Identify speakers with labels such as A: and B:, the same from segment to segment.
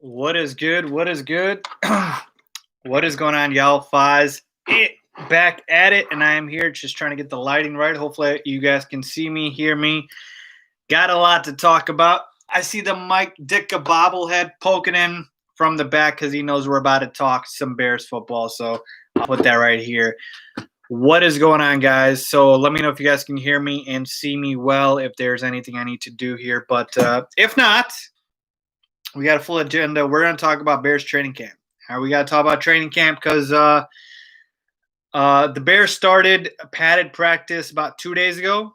A: What is good? What is good? What is going on, y'all? Faiz back at it, and I am here just trying to get the lighting right. Hopefully, you guys can see me, hear me. Got a lot to talk about. I see the Mike Ditka bobblehead poking in from the back because he knows we're about to talk some Bears football. So I'll put that right here. What is going on, guys? So let me know if you guys can hear me and see me well, if there's anything I need to do here. But if not, we got a full agenda. We're going to talk about Bears training camp. We got to talk about training camp because the Bears started padded practice about 2 days ago,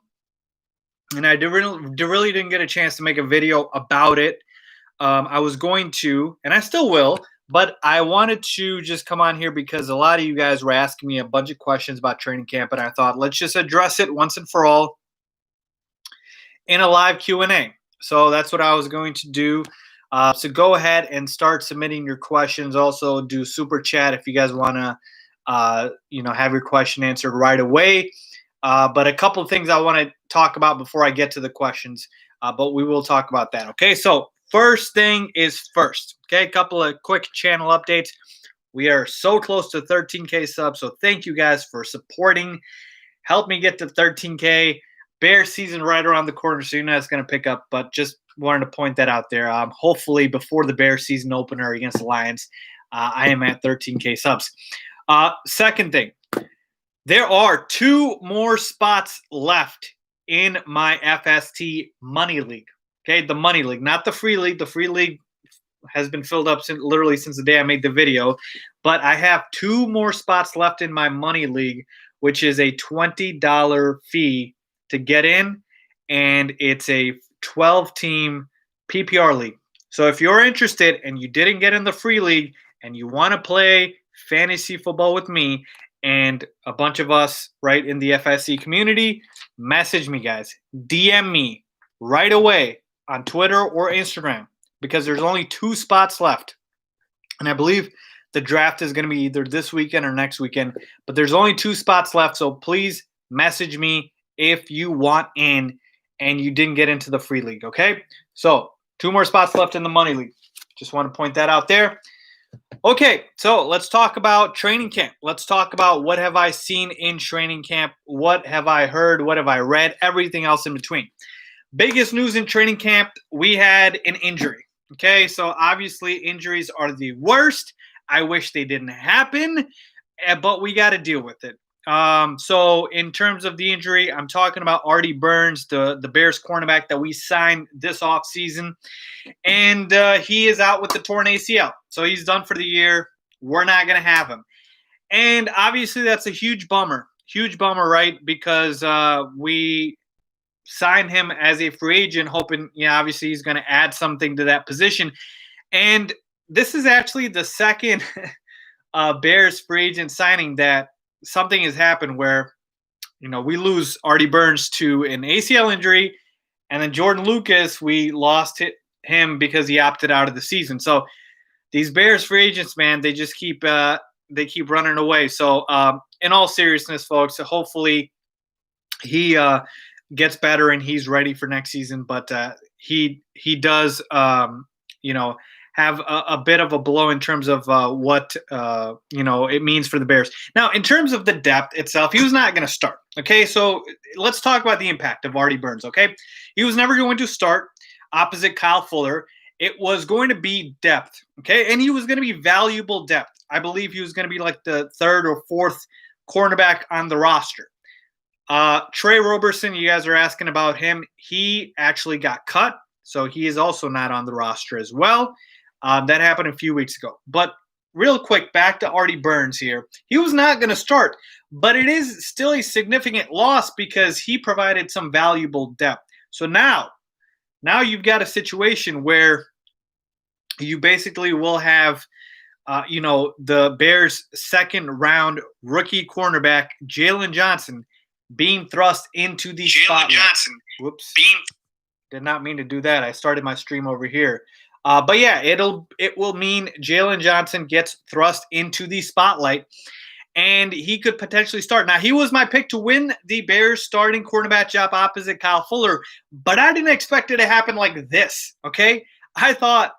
A: and I really didn't get a chance to make a video about it. I was going to, and I still will, but I wanted to just come on here because a lot of you guys were asking me a bunch of questions about training camp, and I thought let's just address it once and for all in a live Q&A. So that's what I was going to do. So go ahead and start submitting your questions. Also, do super chat if you guys want to, have your question answered right away. But a couple of things I want to talk about before I get to the questions. But we will talk about that. Okay. So first thing is first. Okay. A couple of quick channel updates. We are so close to 13K subs. So thank you guys for supporting. Help me get to 13K. Bear season right around the corner, so you know it's going to pick up. But just wanted to point that out there. Hopefully before the Bear season opener against the Lions, I am at 13K subs. Second thing, there are 2 more spots left in my FST Money League. Okay, the Money League, not the Free League. The Free League has been filled up literally since the day I made the video. But I have 2 more spots left in my Money League, which is a $20 fee to get in, and it's a 12-team PPR league. So if you're interested and you didn't get in the Free League and you want to play fantasy football with me and a bunch of us right in the FSC community, message me, guys. DM me right away on Twitter or Instagram because there's only 2 spots left. And I believe the draft is going to be either this weekend or next weekend, but there's only 2 spots left. So please message me if you want in and you didn't get into the Free League, okay? So 2 more spots left in the Money League. Just want to point that out there. Okay, so let's talk about training camp. Let's talk about what have I seen in training camp, what have I heard, what have I read, everything else in between. Biggest news in training camp, we had an injury, okay? So obviously injuries are the worst. I wish they didn't happen, but we got to deal with it. So in terms of the injury, I'm talking about Artie Burns, the Bears cornerback that we signed this offseason. And he is out with the torn ACL. So he's done for the year. We're not going to have him. And obviously that's a huge bummer. Huge bummer, right? Because we signed him as a free agent, hoping, obviously he's going to add something to that position. And this is actually the second Bears free agent signing that something has happened where, we lose Artie Burns to an ACL injury, and then Jordan Lucas, we lost him because he opted out of the season. So these Bears free agents, man, they just keep running away. So in all seriousness, folks, hopefully he gets better and he's ready for next season. But he does, have a bit of a blow in terms of what it means for the Bears. Now, in terms of the depth itself, he was not going to start. Okay, so let's talk about the impact of Artie Burns. Okay, he was never going to start opposite Kyle Fuller. It was going to be depth. Okay, and he was going to be valuable depth. I believe he was going to be like the 3rd or 4th cornerback on the roster. Trey Roberson, you guys are asking about him. He actually got cut, so he is also not on the roster as well. That happened a few weeks ago. But real quick, back to Artie Burns here. He was not going to start, but it is still a significant loss because he provided some valuable depth. So now you've got a situation where you basically will have, the Bears' 2nd-round rookie cornerback, Jalen Johnson, being thrust into the spotlight. Whoops. Did not mean to do that. I started my stream over here. But yeah, it will mean Jalen Johnson gets thrust into the spotlight, and he could potentially start. Now, he was my pick to win the Bears starting cornerback job opposite Kyle Fuller, but I didn't expect it to happen like this, okay? I thought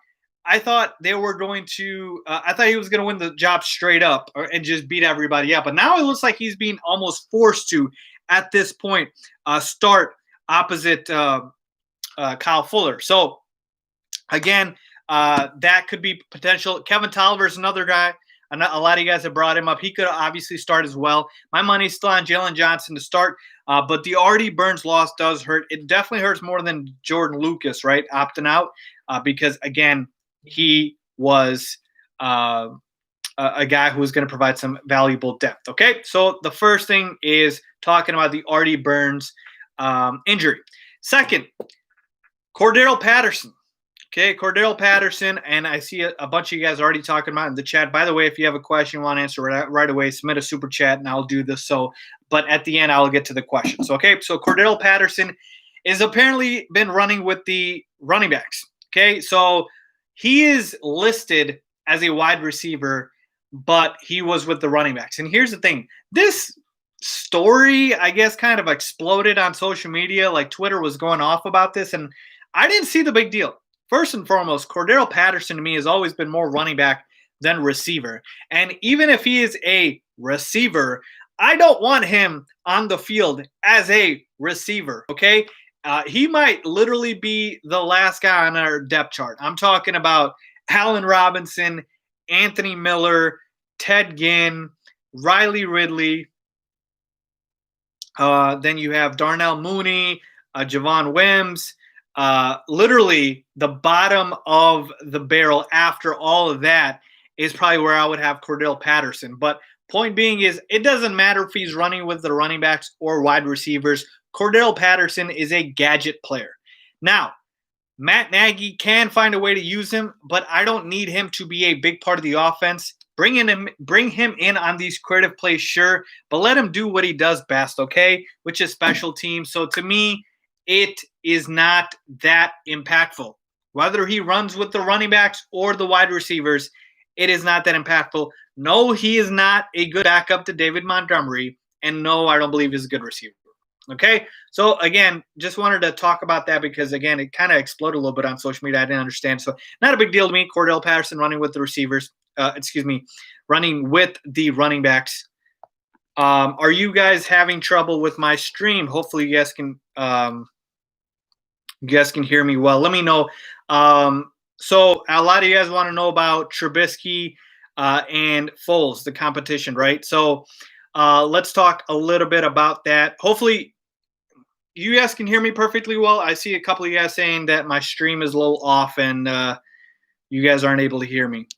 A: I thought they were going to. I thought he was going to win the job straight up and just beat everybody up. But now it looks like he's being almost forced to, at this point, start opposite Kyle Fuller. So again, that could be potential. Kevin Tolliver's another guy. A lot of you guys have brought him up. He could obviously start as well. My money's still on Jalen Johnson to start, but the Artie Burns loss does hurt. It definitely hurts more than Jordan Lucas, right, opting out, because, again, he was a guy who was going to provide some valuable depth. Okay, so the first thing is talking about the Artie Burns injury. Second, Cordero Patterson. Okay, Cordell Patterson, and I see a bunch of you guys already talking about in the chat. By the way, if you have a question you want to answer right away, submit a super chat, and I'll do this. But at the end, I'll get to the questions. Okay, so Cordell Patterson is apparently been running with the running backs. Okay, so he is listed as a wide receiver, but he was with the running backs. And here's the thing. This story, I guess, kind of exploded on social media. Like, Twitter was going off about this, and I didn't see the big deal. First and foremost, Cordero Patterson to me has always been more running back than receiver. And even if he is a receiver, I don't want him on the field as a receiver, okay? He might literally be the last guy on our depth chart. I'm talking about Allen Robinson, Anthony Miller, Ted Ginn, Riley Ridley. Then you have Darnell Mooney, Javon Wims. Literally the bottom of the barrel after all of that is probably where I would have Cordell Patterson. But point being is it doesn't matter if he's running with the running backs or wide receivers. Cordell Patterson is a gadget player. Now, Matt Nagy can find a way to use him, but I don't need him to be a big part of the offense. Bring him in on these creative plays, sure, but let him do what he does best, okay, which is special teams. So to me, it is not that impactful. Whether he runs with the running backs or the wide receivers, it is not that impactful. No, he is not a good backup to David Montgomery, and no, I don't believe he's a good receiver. Okay, so again, just wanted to talk about that because, again, it kind of exploded a little bit on social media. I didn't understand. So not a big deal to me. Cordell Patterson running with the receivers. Running with the running backs. Are you guys having trouble with my stream? Hopefully you guys can hear me well. Let me know. So a lot of you guys want to know about Trubisky and Foles, the competition, right? So let's talk a little bit about that. Hopefully you guys can hear me perfectly well. I see a couple of you guys saying that my stream is a little off and you guys aren't able to hear me.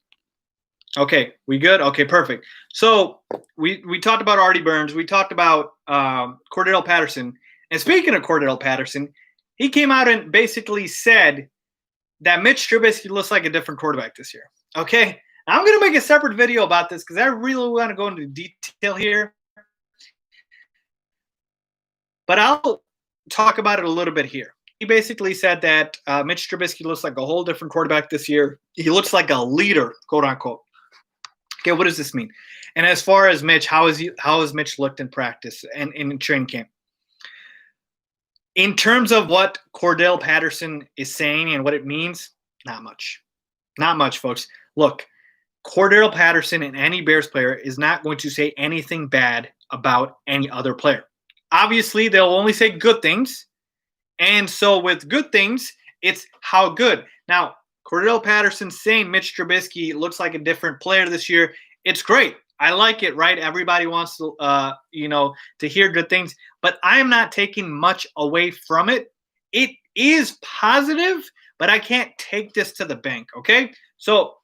A: Okay, we good? Okay, perfect. So we talked about Artie Burns. We talked about Cordell Patterson. And speaking of Cordell Patterson, he came out and basically said that Mitch Trubisky looks like a different quarterback this year. Okay, I'm going to make a separate video about this because I really want to go into detail here. But I'll talk about it a little bit here. He basically said that Mitch Trubisky looks like a whole different quarterback this year. He looks like a leader, quote unquote. Okay, what does this mean? And as far as Mitch, how has Mitch looked in practice and in training camp? In terms of what Cordell Patterson is saying and what it means, not much. Not much, folks. Look, Cordell Patterson and any Bears player is not going to say anything bad about any other player. Obviously, they'll only say good things. And so with good things, it's how good. Now, Cordell Patterson saying Mitch Trubisky looks like a different player this year. It's great. I like it, right? Everybody wants to, to hear good things. But I am not taking much away from it. It is positive, but I can't take this to the bank, okay? So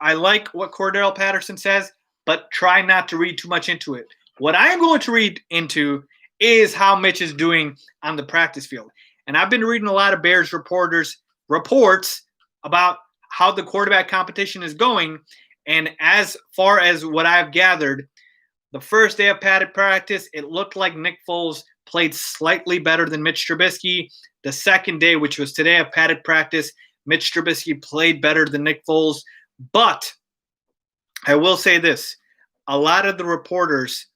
A: I like what Cordell Patterson says, but try not to read too much into it. What I am going to read into is how Mitch is doing on the practice field. And I've been reading a lot of Bears reports about how the quarterback competition is going. And as far as what I've gathered, the first day of padded practice, it looked like Nick Foles played slightly better than Mitch Trubisky. The second day, which was today of padded practice, Mitch Trubisky played better than Nick Foles. But I will say this. A lot of the reporters,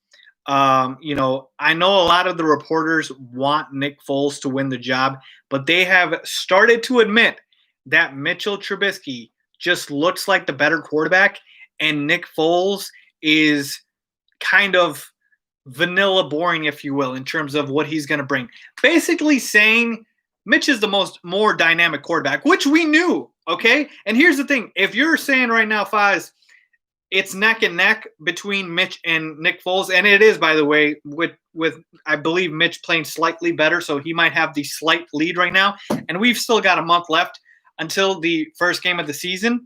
A: I know a lot of the reporters want Nick Foles to win the job, but they have started to admit that Mitchell Trubisky just looks like the better quarterback, and Nick Foles is kind of vanilla boring, if you will, in terms of what he's going to bring. Basically saying Mitch is the more dynamic quarterback, which we knew, okay? And here's the thing. If you're saying right now, Faiz, it's neck and neck between Mitch and Nick Foles, and it is, by the way, with I believe Mitch playing slightly better, so he might have the slight lead right now, and we've still got a month left until the first game of the season.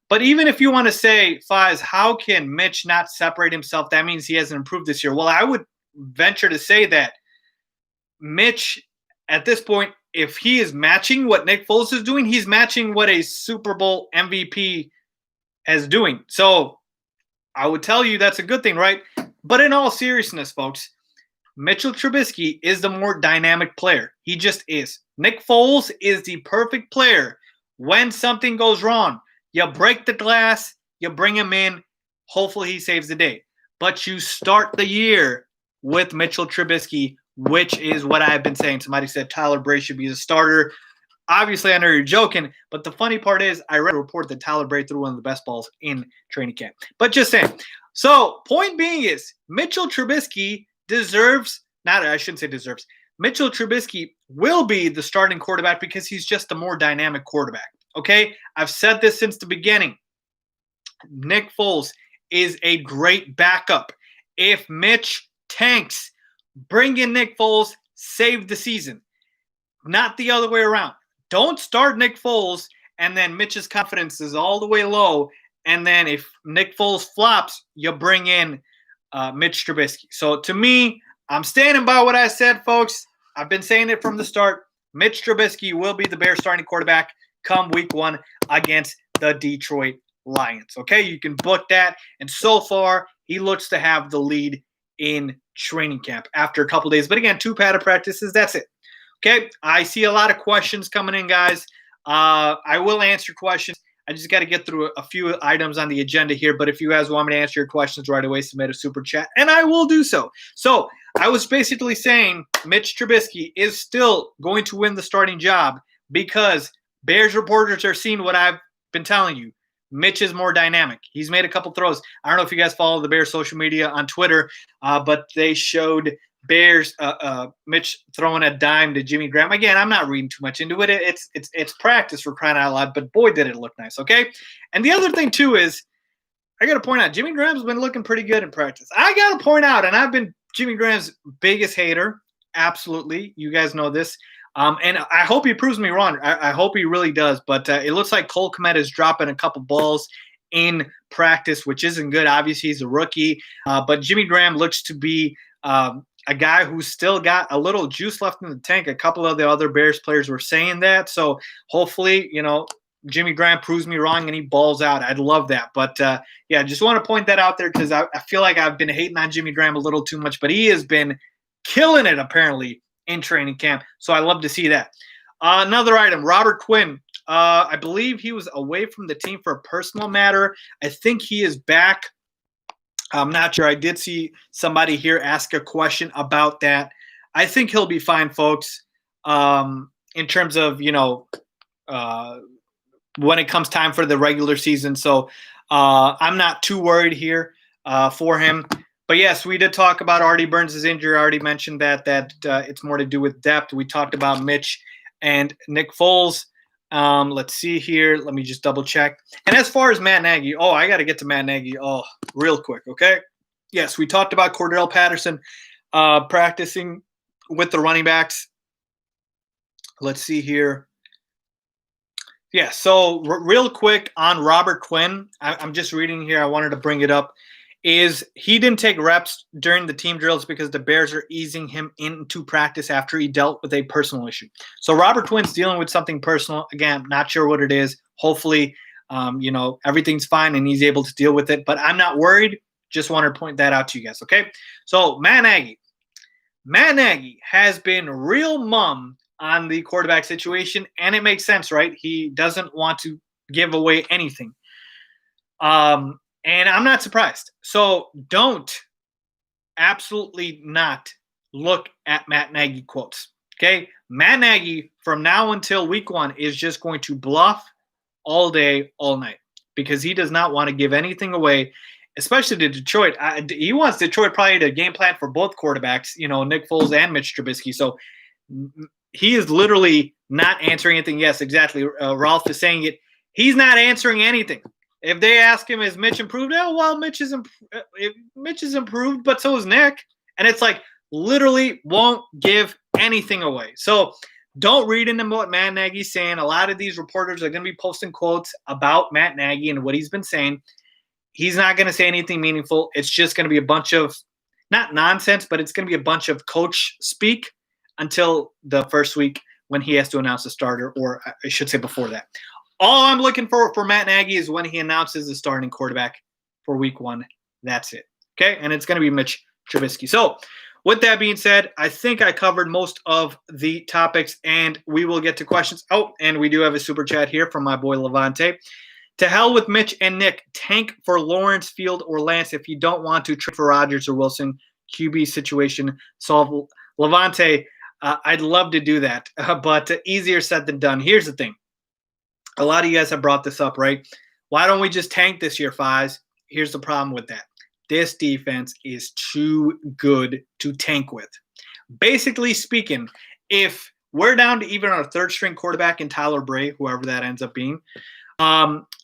A: But even if you want to say, Faiz, how can Mitch not separate himself? That means he hasn't improved this year. Well, I would venture to say that Mitch, at this point, if he is matching what Nick Foles is doing, he's matching what a Super Bowl MVP is doing. So I would tell you that's a good thing, right? But in all seriousness, folks, Mitchell Trubisky is the more dynamic player. He just is. Nick Foles is the perfect player when something goes wrong. You break the glass, you bring him in, hopefully he saves the day. But you start the year with Mitchell Trubisky, which is what I've been saying. Somebody said Tyler Bray should be the starter. Obviously, I know you're joking, but the funny part is I read a report that Tyler Bray threw one of the best balls in training camp. But just saying. So, point being is Mitchell Trubisky Mitchell Trubisky will be the starting quarterback because he's just a more dynamic quarterback. Okay, I've said this since the beginning. Nick Foles is a great backup. If Mitch tanks, bring in Nick Foles, save the season. Not the other way around. Don't start Nick Foles and then Mitch's confidence is all the way low. And then if Nick Foles flops, you bring in Mitch Trubisky. So to me, I'm standing by what I said, folks. I've been saying it from the start. Mitch Trubisky will be the Bears starting quarterback come week 1 against the Detroit Lions. Okay, you can book that. And so far, he looks to have the lead in training camp after a couple days. But again, 2 padded practices, that's it. Okay, I see a lot of questions coming in, guys. I will answer questions. I just got to get through a few items on the agenda here. But if you guys want me to answer your questions right away, submit a super chat, and I will do so. So I was basically saying Mitch Trubisky is still going to win the starting job because Bears reporters are seeing what I've been telling you. Mitch is more dynamic. He's made a couple throws. I don't know if you guys follow the Bears social media on Twitter, but they showed Bears Mitch throwing a dime to Jimmy Graham. Again, I'm not reading too much into it. It's practice for crying out loud, but boy, did it look nice, okay? And the other thing, too, is I got to point out, Jimmy Graham's been looking pretty good in practice. I got to point out, and I've been Jimmy Graham's biggest hater, absolutely. You guys know this. And I hope he proves me wrong. I hope he really does. But it looks like Cole Kmet is dropping a couple balls in practice, which isn't good. Obviously, he's a rookie. But Jimmy Graham looks to be a guy who's still got a little juice left in the tank. A couple of the other Bears players were saying that. So hopefully, Jimmy Graham proves me wrong and he balls out. I'd love that. But, yeah, just want to point that out there because I feel like I've been hating on Jimmy Graham a little too much. But he has been killing it, apparently, in training camp. So I love to see that. Another item, Robert Quinn. I believe he was away from the team for a personal matter. I think he is back. I'm not sure. I did see somebody here ask a question about that. I think he'll be fine, folks, in terms of, when it comes time for the regular season. So I'm not too worried here for him. But, yes, we did talk about Artie Burns' injury. I already mentioned that it's more to do with depth. We talked about Mitch and Nick Foles. Let's see here. Let me just double check. And as far as Matt Nagy, I got to get to Matt Nagy real quick, okay? Yes, we talked about Cordell Patterson practicing with the running backs. Let's see here. Yeah, so real quick on Robert Quinn, I'm just reading here. I wanted to bring it up. Is he didn't take reps during the team drills because the Bears are easing him into practice after he dealt with a personal issue. So Robert Quinn's dealing with something personal. Again, not sure what it is. Hopefully, everything's fine and he's able to deal with it. But I'm not worried. Just wanted to point that out to you guys, okay? So Matt Nagy has been real mum on the quarterback situation, and it makes sense, right? He doesn't want to give away anything. And I'm not surprised. So absolutely not look at Matt Nagy quotes. Okay? Matt Nagy, from now until week 1, is just going to bluff all day, all night, because he does not want to give anything away, especially to Detroit. He wants Detroit probably to game plan for both quarterbacks, Nick Foles and Mitch Trubisky. So he is literally not answering anything. Yes, exactly. Ralph is saying it. He's not answering anything. If they ask him, is Mitch improved? Oh, well, Mitch is improved, but so is Nick. And it's like literally won't give anything away. So don't read into what Matt Nagy's saying. A lot of these reporters are going to be posting quotes about Matt Nagy and what he's been saying. He's not going to say anything meaningful. It's just going to be a bunch of, not nonsense, but it's going to be a bunch of coach speak until the first week when he has to announce the starter, or I should say before that. All I'm looking for Matt Nagy is when he announces the starting quarterback for week 1. That's it. Okay? And it's going to be Mitch Trubisky. So with that being said, I think I covered most of the topics, and we will get to questions. Oh, and we do have a super chat here from my boy Levante. To hell with Mitch and Nick. Tank for Lawrence, Field, or Lance if you don't want to trade for Rodgers or Wilson. QB situation solve. Levante, I'd love to do that, but easier said than done. Here's the thing. A lot of you guys have brought this up, right? Why don't we just tank this year, Faiz? Here's the problem with that. This defense is too good to tank with. Basically speaking, if we're down to even our third-string quarterback in Tyler Bray, whoever that ends up being,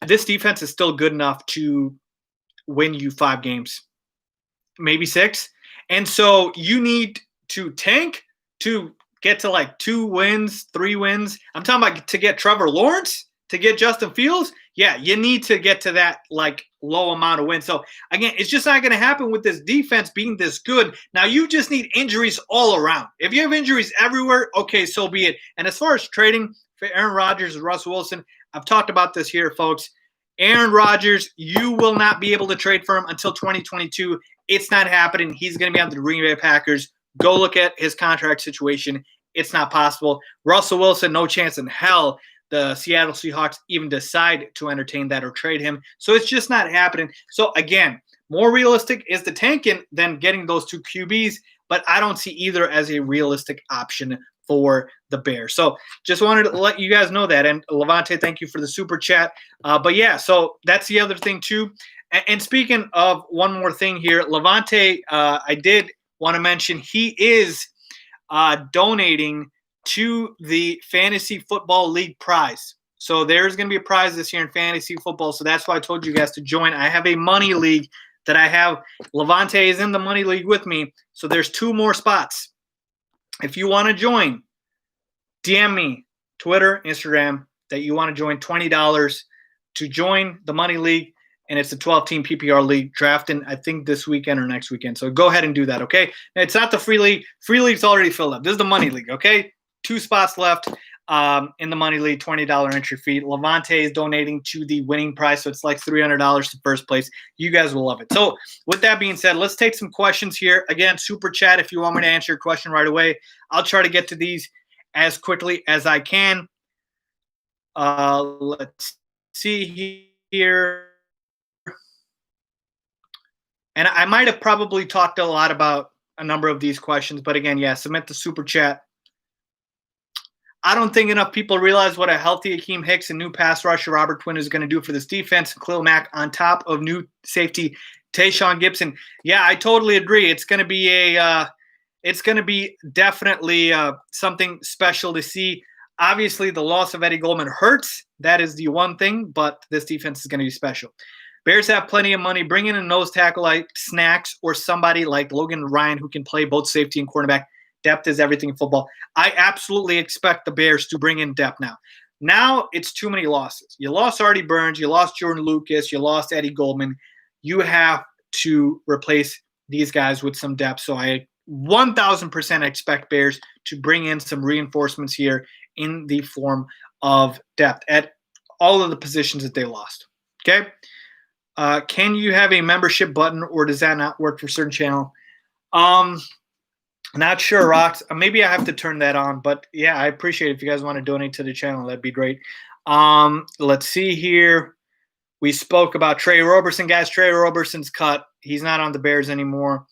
A: this defense is still good enough to win you 5 games, maybe 6. And so you need to tank to get to like 2 wins, 3 wins. I'm talking about to get Trevor Lawrence, to get Justin Fields. Yeah, you need to get to that like low amount of wins. So again, it's just not going to happen with this defense being this good. Now you just need injuries all around. If you have injuries everywhere, okay, so be it. And as far as trading for Aaron Rodgers and Russell Wilson, I've talked about this here, folks. Aaron Rodgers, you will not be able to trade for him until 2022. It's not happening. He's going to be on the Green Bay Packers. Go look at his contract situation. It's not possible. Russell Wilson, no chance in hell the Seattle Seahawks even decide to entertain that or trade him. So it's just not happening. So again, more realistic is the tanking than getting those 2 QBs, but I don't see either as a realistic option for the Bears. So just wanted to let you guys know that. And Levante, thank you for the super chat. But yeah, so that's the other thing too. And speaking of one more thing here, Levante, I did want to mention he is donating to the Fantasy Football League prize. So there's going to be a prize this year in fantasy football. So that's why I told you guys to join. I have a money league that I have. Levante is in the money league with me. So there's 2 more spots. If you want to join, DM me, Twitter, Instagram, that you want to join, $20 to join the money league. And it's a 12-team PPR league drafting, I think, this weekend or next weekend. So go ahead and do that, okay? Now, it's not the free league. Free league's already filled up. This is the money league, okay? 2 spots left in the money league, $20 entry fee. Levante is donating to the winning prize, so it's like $300 to first place. You guys will love it. So with that being said, let's take some questions here. Again, super chat if you want me to answer your question right away. I'll try to get to these as quickly as I can. Let's see here. And I might have probably talked a lot about a number of these questions, but again, yeah, submit the super chat. I don't think enough people realize what a healthy Akeem Hicks and new pass rusher Robert Quinn is going to do for this defense. Khalil Mack on top of new safety Tayshaun Gibson. Yeah, I totally agree. It's going to be definitely something special to see. Obviously, the loss of Eddie Goldman hurts. That is the one thing, but this defense is going to be special. Bears have plenty of money. Bring in a nose tackle like Snacks or somebody like Logan Ryan who can play both safety and cornerback. Depth is everything in football. I absolutely expect the Bears to bring in depth now. Now it's too many losses. You lost Artie Burns. You lost Jordan Lucas. You lost Eddie Goldman. You have to replace these guys with some depth. So I 1,000% expect Bears to bring in some reinforcements here in the form of depth at all of the positions that they lost. Okay? Can you have a membership button, or does that not work for certain channel? Not sure, Rox. Maybe I have to turn that on, but yeah, I appreciate it. If you guys want to donate to the channel, that'd be great. Let's see here. We spoke about Trey Roberson, guys. Trey Roberson's cut. He's not on the Bears anymore.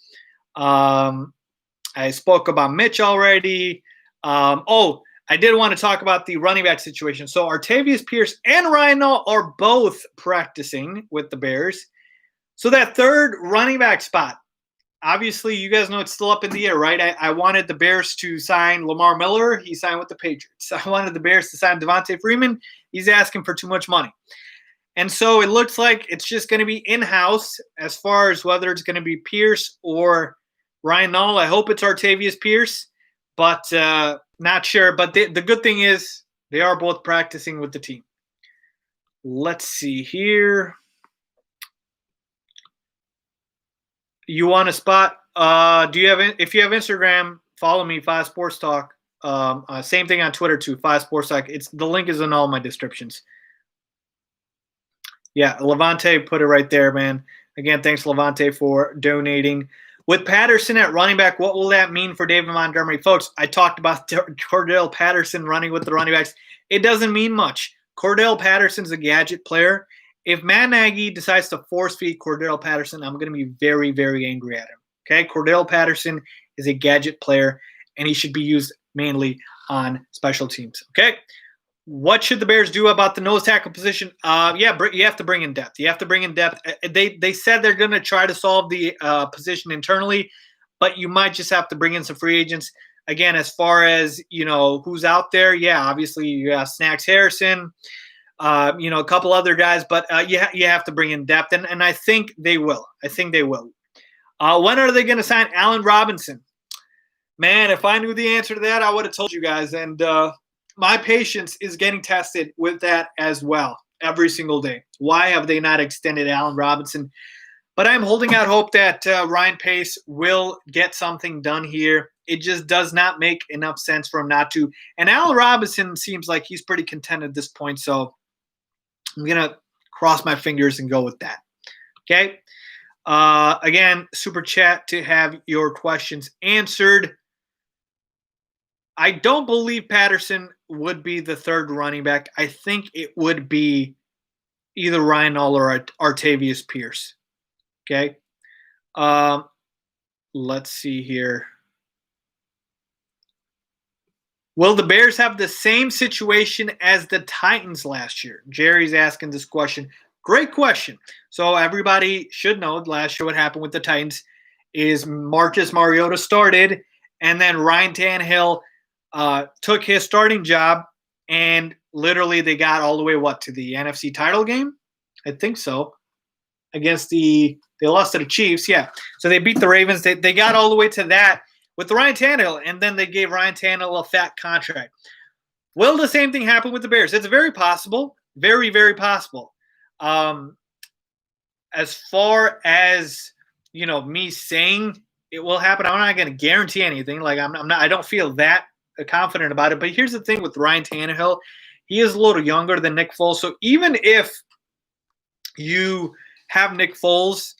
A: I spoke about Mitch already. I did want to talk about the running back situation. So Artavius Pierce and Ryan Nall are both practicing with the Bears. So that third running back spot, obviously, you guys know it's still up in the air, right? I wanted the Bears to sign Lamar Miller. He signed with the Patriots. I wanted the Bears to sign Devontae Freeman. He's asking for too much money. And so it looks like it's just going to be in-house as far as whether it's going to be Pierce or Ryan Nall. I hope it's Artavius Pierce, but not sure. But the good thing is they are both practicing with the team. Let's see here. You want a spot? If you have Instagram, follow me, Faiz Sports Talk. Same thing on Twitter too, Faiz Sports Talk. The link is in all my descriptions. Yeah, Levante put it right there, man. Again, thanks, Levante, for donating. With Patterson at running back, what will that mean for David Montgomery? Folks, I talked about Cordell Patterson running with the running backs. It doesn't mean much. Cordell Patterson's a gadget player. If Matt Nagy decides to force-feed Cordell Patterson, I'm going to be very, very angry at him. Okay? Cordell Patterson is a gadget player, and he should be used mainly on special teams. Okay? What should the Bears do about the nose tackle position? You have to bring in depth. You have to bring in depth. They said they're going to try to solve the position internally, but you might just have to bring in some free agents. Again, as far as, who's out there, yeah, obviously you have Snacks Harrison, a couple other guys, but you have to bring in depth, and I think they will. When are they going to sign Allen Robinson? Man, if I knew the answer to that, I would have told you guys, and my patience is getting tested with that as well every single day. Why have they not extended Allen Robinson? But I'm holding out hope that Ryan Pace will get something done here. It just does not make enough sense for him not to. And Allen Robinson seems like he's pretty content at this point, so I'm going to cross my fingers and go with that. Okay? Again, super chat to have your questions answered. I don't believe Patterson would be the third running back. I think it would be either Ryan Nall or Artavius Pierce. Okay? Let's see here. Will the Bears have the same situation as the Titans last year? Jerry's asking this question. Great question. So everybody should know last year what happened with the Titans is Marcus Mariota started, and then Ryan Tannehill took his starting job, and literally they got all the way, to the NFC title game? I think so. They lost to the Chiefs, yeah. So they beat the Ravens. They got all the way to that with Ryan Tannehill, and then they gave Ryan Tannehill a fat contract. Will the same thing happen with the Bears? It's very possible. Very, very possible. As far as, me saying it will happen, I'm not going to guarantee anything. Like, I don't feel that confident about it. But here's the thing with Ryan Tannehill. He is a little younger than Nick Foles. So even if you have Nick Foles,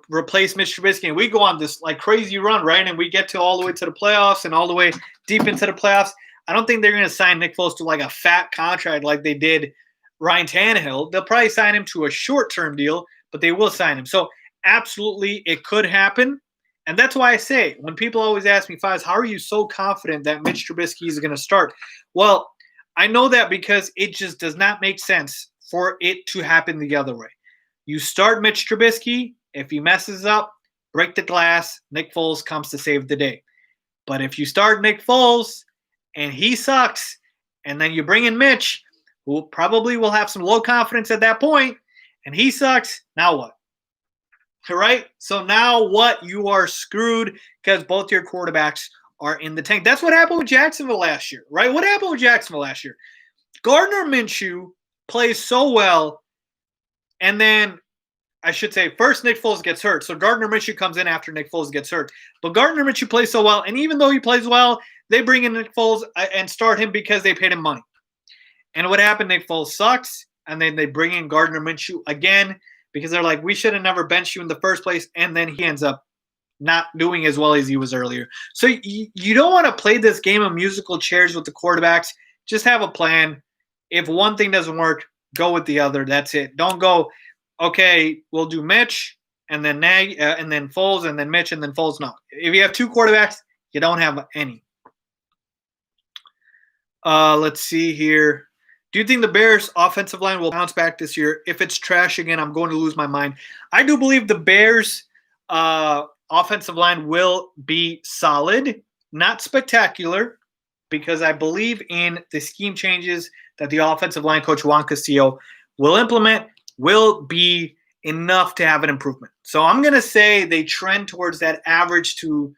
A: replace Mitch Trubisky, and we go on this like crazy run, right? And we get to all the way to the playoffs and all the way deep into the playoffs. I don't think they're going to sign Nick Foles to like a fat contract like they did Ryan Tannehill. They'll probably sign him to a short-term deal, but they will sign him. So absolutely, it could happen. And that's why I say, when people always ask me, Faiz, how are you so confident that Mitch Trubisky is going to start? Well, I know that because it just does not make sense for it to happen the other way. You start Mitch Trubisky. If he messes up, break the glass, Nick Foles comes to save the day. But if you start Nick Foles and he sucks, and then you bring in Mitch, who probably will have some low confidence at that point, and he sucks, now what? All right? So now what? You are screwed because both your quarterbacks are in the tank. That's what happened with Jacksonville last year, right? What happened with Jacksonville last year? Gardner Minshew plays so well, and then I should say first Nick Foles gets hurt. So Gardner Minshew comes in after Nick Foles gets hurt. But Gardner Minshew plays so well, and even though he plays well, they bring in Nick Foles and start him because they paid him money. And what happened? Nick Foles sucks, and then they bring in Gardner Minshew again because they're like, we should have never benched you in the first place, and then he ends up not doing as well as he was earlier. So you don't want to play this game of musical chairs with the quarterbacks. Just have a plan. If one thing doesn't work, go with the other. That's it. Don't go, okay, we'll do Mitch and then and then Foles and then Mitch and then Foles. No. If you have two quarterbacks, you don't have any. Let's see here. Do you think the Bears' offensive line will bounce back this year? If it's trash again, I'm going to lose my mind. I do believe the Bears' offensive line will be solid, not spectacular, because I believe in the scheme changes that the offensive line coach Juan Castillo will implement will be enough to have an improvement. So I'm going to say they trend towards that average to,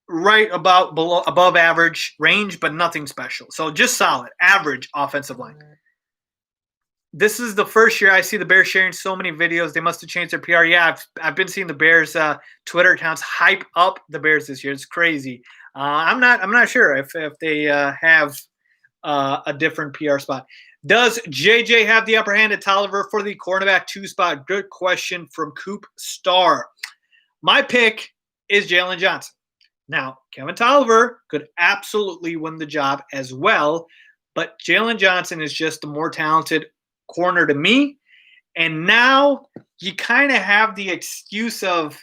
A: right about above average range, but nothing special. So just solid, average offensive line. This is the first year I see the Bears sharing so many videos. They must have changed their PR. Yeah, I've been seeing the Bears Twitter accounts hype up the Bears this year. It's crazy. I'm not sure if they have a different PR spot. Does JJ have the upper hand at Tolliver for the cornerback 2 spot? Good question from Coop Star. My pick is Jalen Johnson. Now, Kevin Tolliver could absolutely win the job as well, but Jalen Johnson is just the more talented corner to me. And now you kind of have the excuse of,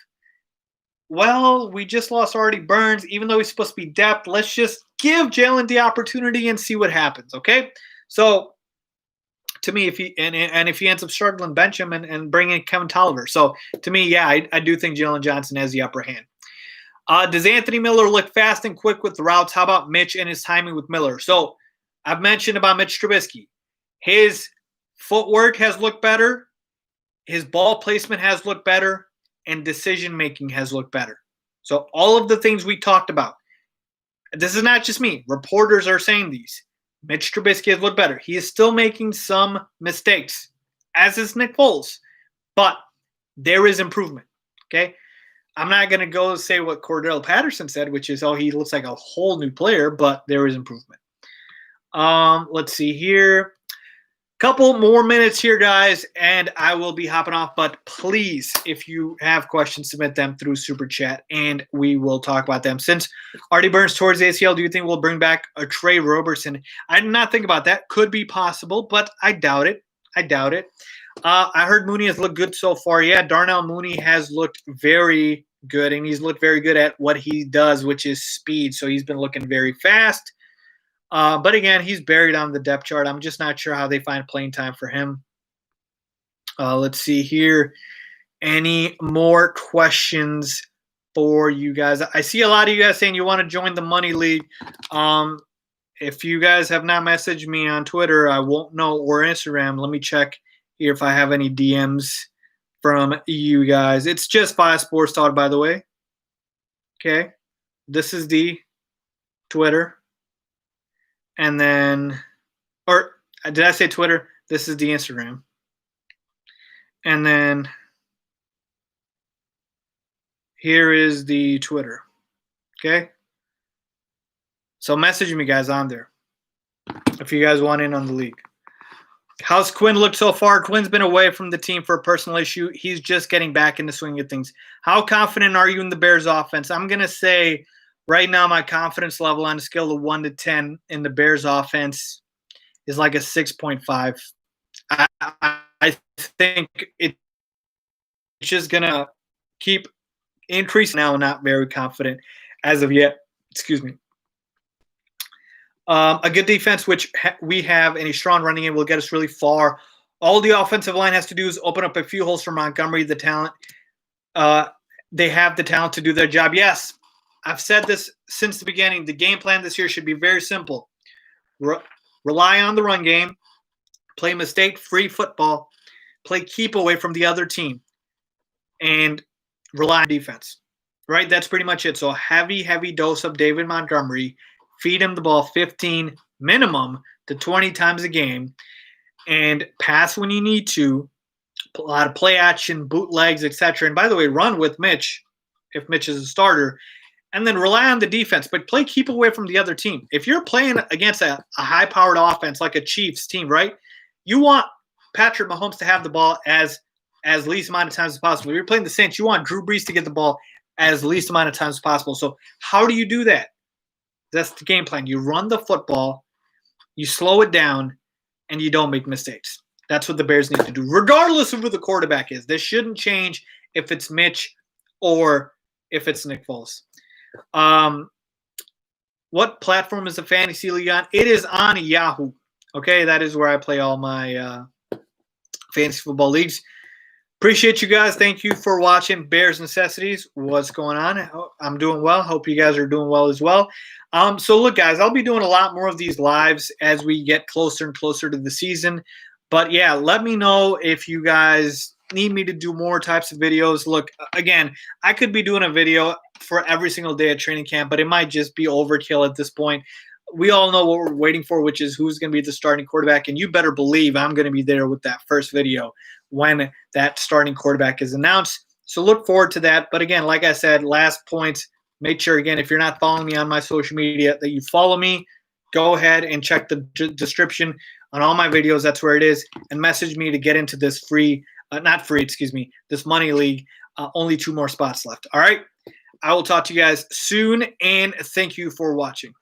A: well, we just lost Artie Burns, even though he's supposed to be depth. Let's just give Jalen the opportunity and see what happens, okay? So, to me, if he ends up struggling, bench him and bring in Kevin Tolliver. So, to me, yeah, I do think Jalen Johnson has the upper hand. Does Anthony Miller look fast and quick with the routes? How about Mitch and his timing with Miller? So, I've mentioned about Mitch Trubisky. His footwork has looked better. His ball placement has looked better. And decision-making has looked better. So all of the things we talked about, this is not just me. Reporters are saying these. Mitch Trubisky has looked better. He is still making some mistakes, as is Nick Foles. But there is improvement, okay? I'm not going to go say what Cordell Patterson said, which is, he looks like a whole new player, but there is improvement. Let's see here. Couple more minutes here, guys, and I will be hopping off. But please, if you have questions, submit them through Super Chat, and we will talk about them. Since Artie Burns towards ACL, do you think we'll bring back a Trey Roberson? I did not think about that. Could be possible, but I doubt it. I heard Mooney has looked good so far. Yeah, Darnell Mooney has looked very good, and he's looked very good at what he does, which is speed. So he's been looking very fast. But again, he's buried on the depth chart. I'm just not sure how they find playing time for him. Let's see here. Any more questions for you guys? I see a lot of you guys saying you want to join the Money League. If you guys have not messaged me on Twitter, I won't know, or Instagram. Let me check here if I have any DMs from you guys. It's just Faiz Sports Talk, by the way. Okay. This is the Twitter. And then, or did I say Twitter? This is the Instagram. And then here is the Twitter. Okay? So message me, guys, on there if you guys want in on the league. How's Quinn looked so far? Quinn's been away from the team for a personal issue. He's just getting back in the swing of things. How confident are you in the Bears offense? I'm going to say right now my confidence level on a scale of 1 to 10 in the Bears offense is like a 6.5. I think it's just going to keep increasing now. I'm not very confident as of yet. Excuse me. A good defense, which we have, and a strong running game will get us really far. All the offensive line has to do is open up a few holes for Montgomery. The talent, they have the talent to do their job. Yes, I've said this since the beginning. The game plan this year should be very simple. Rely on the run game, play mistake-free football, play keep away from the other team, and rely on defense. Right? That's pretty much it. So heavy dose of David Montgomery. Feed him the ball 15 minimum to 20 times a game, and pass when you need to. A lot of play action, bootlegs, etc. And by the way, run with Mitch if Mitch is a starter, and then rely on the defense. But play keep away from the other team. If you're playing against a high-powered offense like a Chiefs team, right? You want Patrick Mahomes to have the ball as least amount of times as possible. If you're playing the Saints, you want Drew Brees to get the ball as least amount of times as possible. So how do you do that? That's the game plan. You run the football, you slow it down, and you don't make mistakes. That's what the Bears need to do, regardless of who the quarterback is. This shouldn't change if it's Mitch or if it's Nick Foles. what platform is the fantasy league on? It is on Yahoo. Okay, that is where I play all my fantasy football leagues. Appreciate you guys. Thank you for watching Bears Necessities. What's going on? I'm doing well. Hope you guys are doing well as well. So look, guys, I'll be doing a lot more of these lives as we get closer and closer to the season. But yeah, let me know if you guys need me to do more types of videos. Look, again, I could be doing a video for every single day at training camp, but it might just be overkill at this point. We all know what we're waiting for, which is who's going to be the starting quarterback. And you better believe I'm going to be there with that first video when that starting quarterback is announced. So look forward to that. But again, like I said, last point, make sure, again, if you're not following me on my social media, that you follow me. Go ahead and check the description on all my videos. That's where it is. And message me to get into this this money league. Only 2 more spots left. All right. I will talk to you guys soon. And thank you for watching.